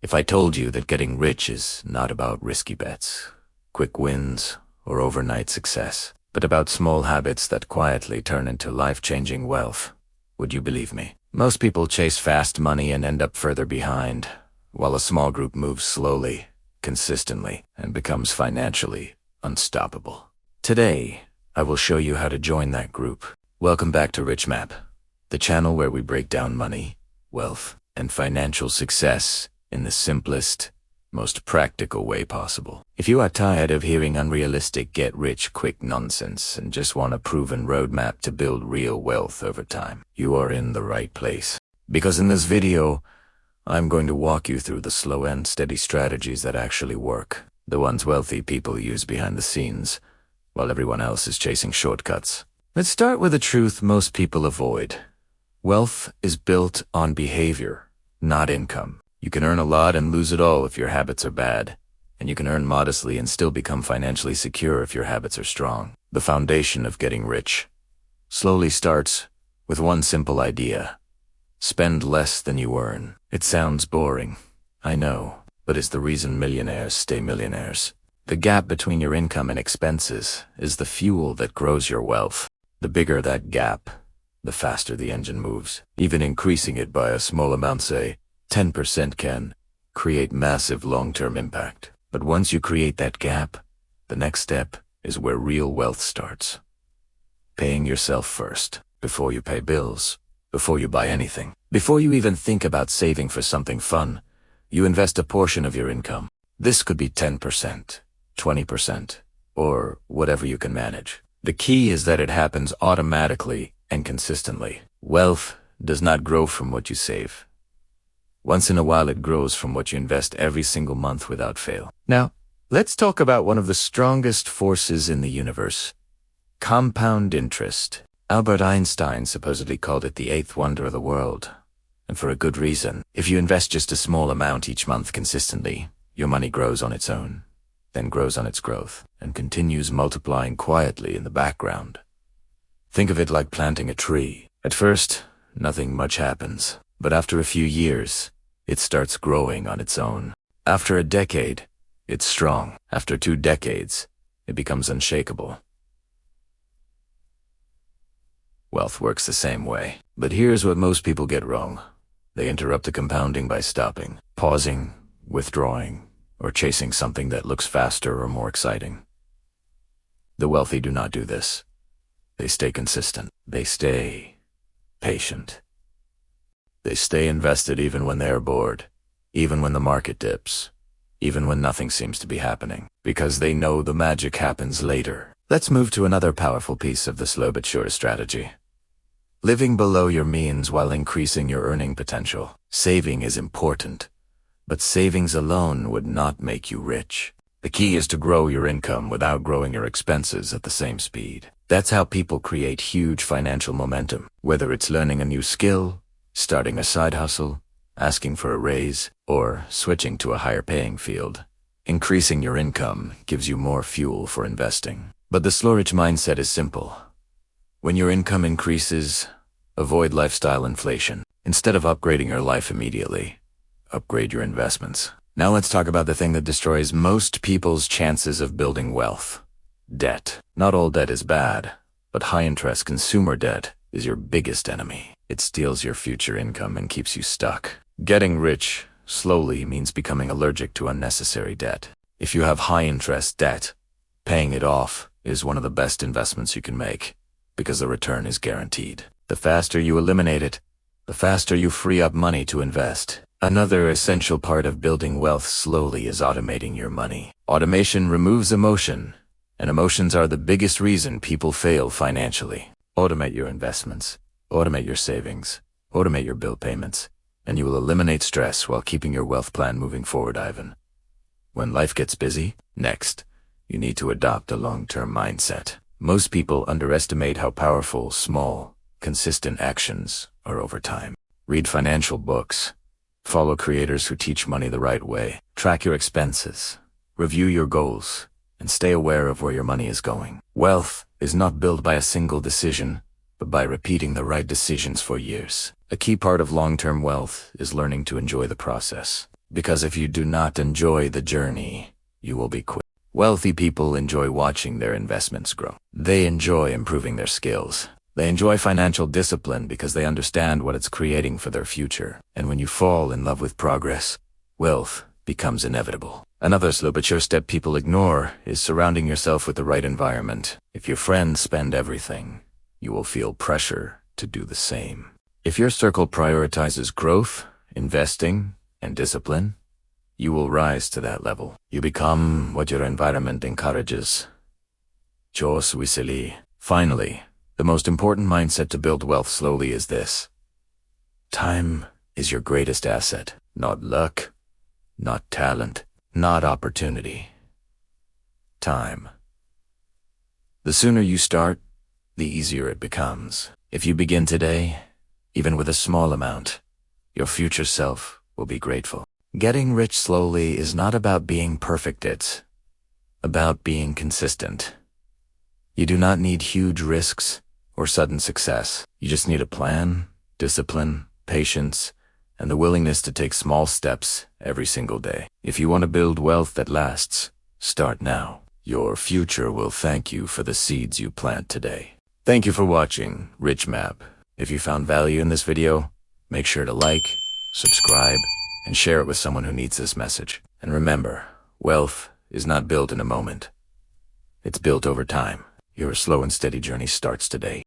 If I told you that getting rich is not about risky bets, quick wins, or overnight success, but about small habits that quietly turn into life-changing wealth, would you believe me? Most people chase fast money and end up further behind, while a small group moves slowly, consistently, and becomes financially unstoppable. Today, I will show you how to join that group. Welcome back to Rich Map, the channel where we break down money, wealth, and financial success in the simplest, most practical way possible. If you are tired of hearing unrealistic get-rich-quick nonsense and just want a proven roadmap to build real wealth over time, you are in the right place. Because in this video, I'm going to walk you through the slow and steady strategies that actually work, the ones wealthy people use behind the scenes, while everyone else is chasing shortcuts. Let's start with a truth most people avoid. Wealth is built on behavior, not income. You can earn a lot and lose it all if your habits are bad, and you can earn modestly and still become financially secure if your habits are strong. The foundation of getting rich slowly starts with one simple idea. Spend less than you earn. It sounds boring, I know, but it's the reason millionaires stay millionaires. The gap between your income and expenses is the fuel that grows your wealth. The bigger that gap, the faster the engine moves. Even increasing it by a small amount, say 10%, can create massive long-term impact. But once you create that gap, the next step is where real wealth starts. Paying yourself first, before you pay bills, before you buy anything. Before you even think about saving for something fun, you invest a portion of your income. This could be 10%, 20%, or whatever you can manage. The key is that it happens automatically and consistently. Wealth does not grow from what you save. Once in a while it grows from what you invest every single month without fail. Now, let's talk about one of the strongest forces in the universe. Compound interest. Albert Einstein supposedly called it the eighth wonder of the world. And for a good reason. If you invest just a small amount each month consistently, your money grows on its own, then grows on its growth, and continues multiplying quietly in the background. Think of it like planting a tree. At first, nothing much happens, but after a few years, it starts growing on its own. After a decade, it's strong. After 2 decades, it becomes unshakable. Wealth works the same way. But here's what most people get wrong. They interrupt the compounding by stopping, pausing, withdrawing, or chasing something that looks faster or more exciting. The wealthy do not do this. They stay consistent. They stay patient. They stay invested even when they are bored, even when the market dips, even when nothing seems to be happening, because they know the magic happens later. Let's move to another powerful piece of the slow but sure strategy. Living below your means while increasing your earning potential. Saving is important, but savings alone would not make you rich. The key is to grow your income without growing your expenses at the same speed. That's how people create huge financial momentum, whether it's learning a new skill, starting a side hustle, asking for a raise, or switching to a higher paying field. Increasing your income gives you more fuel for investing. But the slow rich mindset is simple. When your income increases, avoid lifestyle inflation. Instead of upgrading your life immediately, upgrade your investments. Now let's talk about the thing that destroys most people's chances of building wealth. Debt. Not all debt is bad, but high-interest consumer debt is your biggest enemy. It steals your future income and keeps you stuck. Getting rich slowly means becoming allergic to unnecessary debt. If you have high-interest debt, paying it off is one of the best investments you can make, because the return is guaranteed. The faster you eliminate it, the faster you free up money to invest. Another essential part of building wealth slowly is automating your money. Automation removes emotion, and emotions are the biggest reason people fail financially. Automate your investments, automate your savings, automate your bill payments, and you will eliminate stress while keeping your wealth plan moving forward, Ivan. When life gets busy, next, you need to adopt a long-term mindset. Most people underestimate how powerful small, consistent actions are over time. Read financial books. Follow creators who teach money the right way. Track your expenses. Review your goals. And stay aware of where your money is going. Wealth is not built by a single decision, but by repeating the right decisions for years. A key part of long-term wealth is learning to enjoy the process. Because if you do not enjoy the journey, you will be quit. Wealthy people enjoy watching their investments grow. They enjoy improving their skills. They enjoy financial discipline because they understand what it's creating for their future. And when you fall in love with progress, wealth becomes inevitable. Another slow but sure step people ignore is surrounding yourself with the right environment. If your friends spend everything, you will feel pressure to do the same. If your circle prioritizes growth, investing, and discipline, you will rise to that level. You become what your environment encourages. Finally, the most important mindset to build wealth slowly is this. Time is your greatest asset, not luck, not talent, not opportunity. Time. The sooner you start, the easier it becomes. If you begin today, even with a small amount, your future self will be grateful. Getting rich slowly is not about being perfect, it's about being consistent. You do not need huge risks or sudden success. You just need a plan, discipline, patience, and the willingness to take small steps every single day. If you want to build wealth that lasts, start now. Your future will thank you for the seeds you plant today. Thank you for watching Rich Map. If you found value in this video, make sure to like, subscribe, and share it with someone who needs this message. And remember, wealth is not built in a moment. It's built over time. Your slow and steady journey starts today.